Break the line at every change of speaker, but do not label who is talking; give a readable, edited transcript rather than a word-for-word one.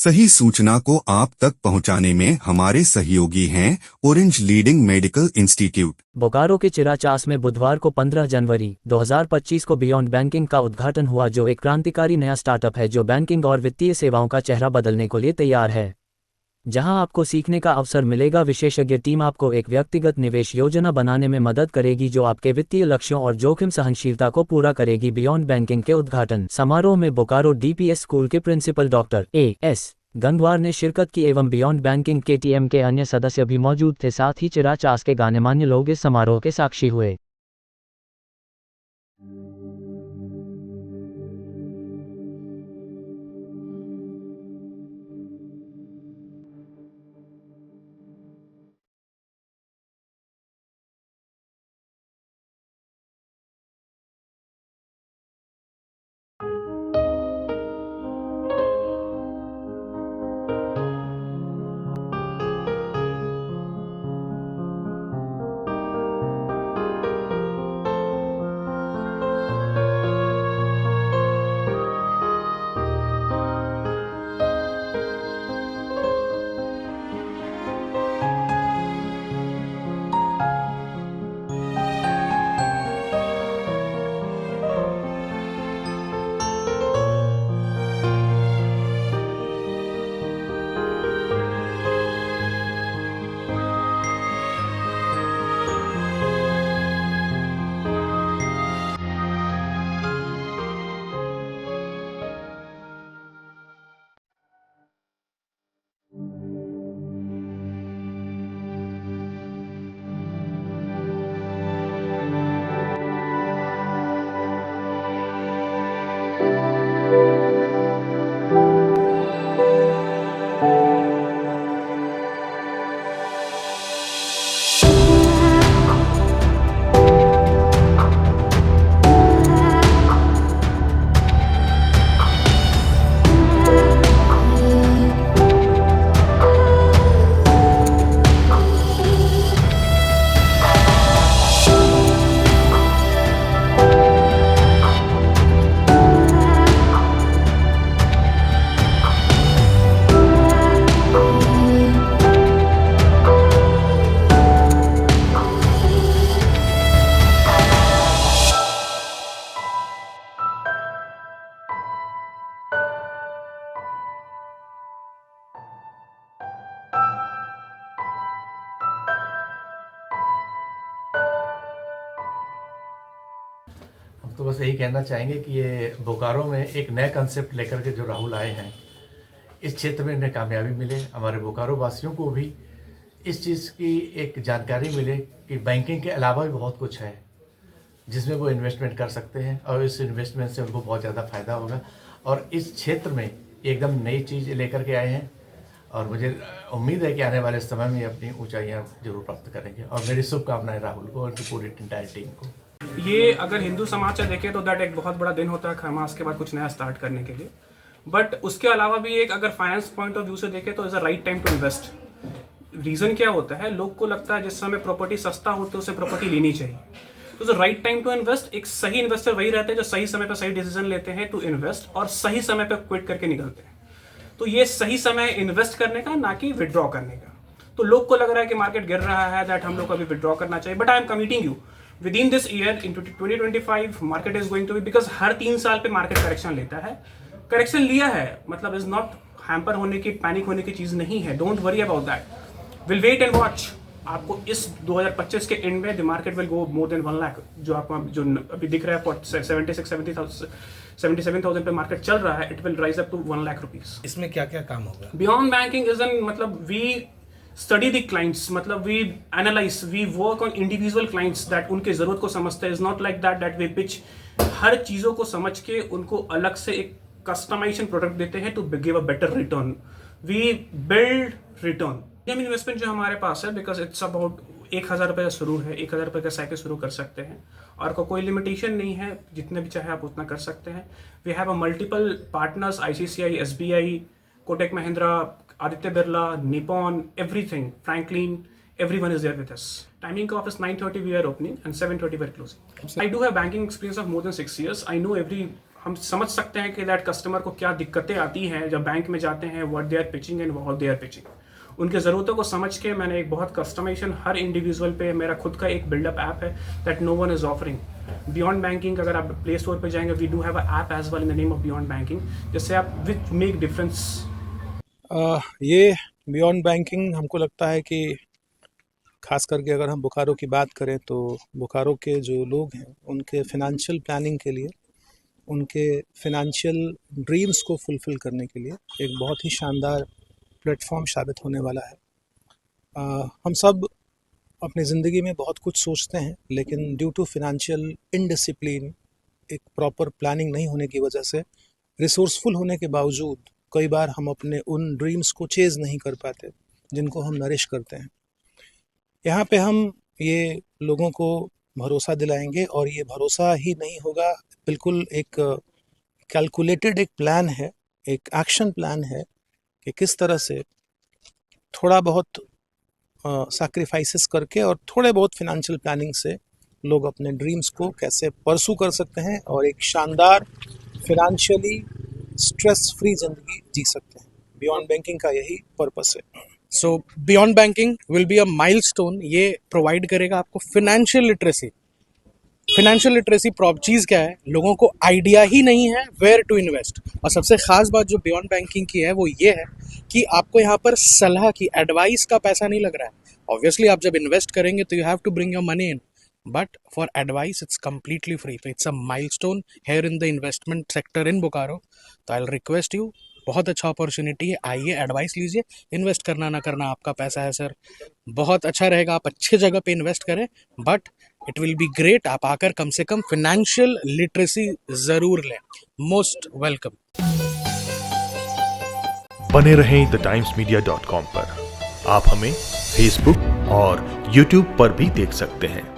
सही सूचना को आप तक पहुंचाने में हमारे सहयोगी हैं orange leading medical institute.
Bokaro के चिराचास में बुधवार को 15 जनवरी 2025 को बियॉन्ड बैंकिंग का उद्घाटन हुआ, जो एक क्रांतिकारी नया स्टार्टअप है जो बैंकिंग और वित्तीय सेवाओं का चेहरा बदलने को लिए तैयार है। जहां आपको सीखने का अवसर मिलेगा, विशेषज्ञ टीम आपको एक व्यक्तिगत निवेश योजना बनाने में मदद करेगी जो आपके वित्तीय लक्ष्यों और जोखिम सहनशीलता को पूरा करेगी। बियॉन्ड बैंकिंग के उद्घाटन समारोह में बोकारो डीपीएस स्कूल के प्रिंसिपल डॉक्टर एस गंगवार ने शिरकत की एवं बियॉन्ड बैंकिंग के टीएम के अन्य सदस्य भी मौजूद थे। साथ ही चिराचास के गणमान्य लोग इस समारोह के साक्षी हुए।
तो बस यही कहना चाहेंगे कि ये बोकारो में एक नया कंसेप्ट लेकर के जो राहुल आए हैं, इस क्षेत्र में इन्हें कामयाबी मिले, हमारे बोकारो वासियों को भी इस चीज़ की एक जानकारी मिले कि बैंकिंग के अलावा भी बहुत कुछ है जिसमें वो इन्वेस्टमेंट कर सकते हैं और इस इन्वेस्टमेंट से उनको बहुत ज़्यादा फ़ायदा होगा। और इस क्षेत्र में एकदम नई चीज़ लेकर के आए हैं और मुझे उम्मीद है कि आने वाले समय में अपनी ऊंचाइयां जरूर प्राप्त करेंगे। और मेरी शुभकामनाएं राहुल को और उनकी पूरी इंटायर टीम को।
ये अगर हिंदू समाज से देखें तो दैट एक बहुत बड़ा दिन होता है खमास के बाद कुछ नया स्टार्ट करने के लिए। बट उसके अलावा भी एक अगर फाइनेंस पॉइंट ऑफ व्यू से देखें तो is a right time to invest. Reason क्या होता है, लोग को लगता है जिस समय प्रॉपर्टी सस्ता हो तो उसे प्रॉपर्टी लेनी चाहिए। तो राइट टाइम टू इन्वेस्ट, एक सही इन्वेस्टर वही रहते हैं जो सही समय पर सही डिसीजन लेते हैं टू इन्वेस्ट और सही समय पर क्विट करके निकलते हैं। तो ये सही समय इन्वेस्ट करने का, ना कि विड्रॉ करने का। तो लोग को लग रहा है कि मार्केट गिर रहा है, दैट हम लोग को अभी विड्रॉ करना चाहिए। But I am committing you within this year in 2025 market is going to be, because हर 3 साल पे मार्केट करेक्शन लेता है। करेक्शन लिया है मतलब इज नॉट हैम्पर होने की, पैनिक होने की चीज नहीं है। Don't worry about that, will wait and watch. आपको इस 2025 के एंड में the market will go more than 1 lakh. जो आपको जो अभी दिख रहा है 77,000 पे मार्केट चल रहा है, it will rise up to 1 lakh rupees.
इसमें क्या क्या काम होगा?
बियॉन्ड बैंकिंग इज एन मतलब वी स्टडी द क्लाइंट्स, मतलब we analyse, we work on individual clients that उनके जरूरत को समझते हैं। Is not like that we pitch हर चीजों को समझ के उनको अलग से एक कस्टमाइजेशन प्रोडक्ट देते हैं to give a better return. We build return. Investment जो हमारे पास है, बिकॉज इट्स अबाउट 1,000 रुपये शुरू है, 1,000 रुपये का साइकिल शुरू कर सकते हैं और कोई लिमिटेशन नहीं है, जितने भी चाहे आप उतना कर सकते हैं। We have a multiple partners, ICICI, SBI, Kotak Mahindra, Aditya Birla, Nippon, everything, Franklin, everyone is there with us. Timing of is 9:30 we are opening and 7:30 we are closing. I do have banking experience of more than 6 years. I know every हम समझ सकते हैं कि that customer को क्या दिक्कतें आती हैं जब बैंक में जाते हैं, what they are pitching and how they are pitching. उनकी ज़रूरतों को समझ के मैंने एक बहुत कस्टमाइजेशन हर इंडिविजुअल पे मेरा खुद का एक बिल्डअप ऐप है that no one is offering. Beyond banking अगर आप प्ले स्टोर पे जाएंगे, we do have a app as well in the name of beyond banking, जिससे आप विच मेक डिफरेंस।
ये बियॉन्ड बैंकिंग हमको लगता है कि खास करके अगर हम बोकारो की बात करें तो बोकारो के जो लोग हैं उनके फिनेंशियल प्लानिंग के लिए, उनके फिनेंशियल ड्रीम्स को फुलफ़िल करने के लिए एक बहुत ही शानदार प्लेटफॉर्म साबित होने वाला है। हम सब अपनी ज़िंदगी में बहुत कुछ सोचते हैं, लेकिन ड्यू टू फिनेंशियल इनडिसिप्लिन, एक प्रॉपर प्लानिंग नहीं होने की वजह से, रिसोर्सफुल होने के बावजूद कई बार हम अपने उन ड्रीम्स को चेज़ नहीं कर पाते जिनको हम नरिश करते हैं। यहाँ पे हम ये लोगों को भरोसा दिलाएंगे, और ये भरोसा ही नहीं होगा, बिल्कुल एक कैलकुलेटेड एक प्लान है, एक एक्शन प्लान है कि किस तरह से थोड़ा बहुत सैक्रिफाइसेस करके और थोड़े बहुत फिनेंशियल प्लानिंग से लोग अपने ड्रीम्स को कैसे परसू कर सकते हैं और एक शानदार फिनेंशियली स्ट्रेस फ्री ज़िंदगी जी सकते हैं। बियॉन्ड बैंकिंग का यही पर्पस है।
सो beyond banking will be a milestone. ये प्रोवाइड करेगा आपको फिनेंशियल लिटरेसी। फिनेंशियल लिटरेसी चीज़ क्या है, लोगों को आइडिया ही नहीं है वेयर टू इन्वेस्ट। और सबसे ख़ास बात जो बियॉन्ड बैंकिंग की है वो ये है कि आपको यहाँ पर सलाह की, एडवाइस का पैसा नहीं लग रहा है। ऑब्वियसली आप जब इन्वेस्ट करेंगे तो you have to bring your money in, but for advice it's completely free. तो it's a milestone here in the investment sector in Bokaro. तो आई विल रिक्वेस्ट यू, बहुत अच्छा अपॉर्चुनिटी है, आइए एडवाइस लीजिए। इन्वेस्ट करना ना करना आपका पैसा है सर, बहुत अच्छा रहेगा आप अच्छे जगह पे इन्वेस्ट करें, but it will be great आप आकर कम से कम फिनेंशियल लिटरेसी ज़रूर लें। Most welcome.
बने रहें TheTimesMedia.com पर। आप हमें फेसबुक और यूट्यूब पर भी देख सकते हैं।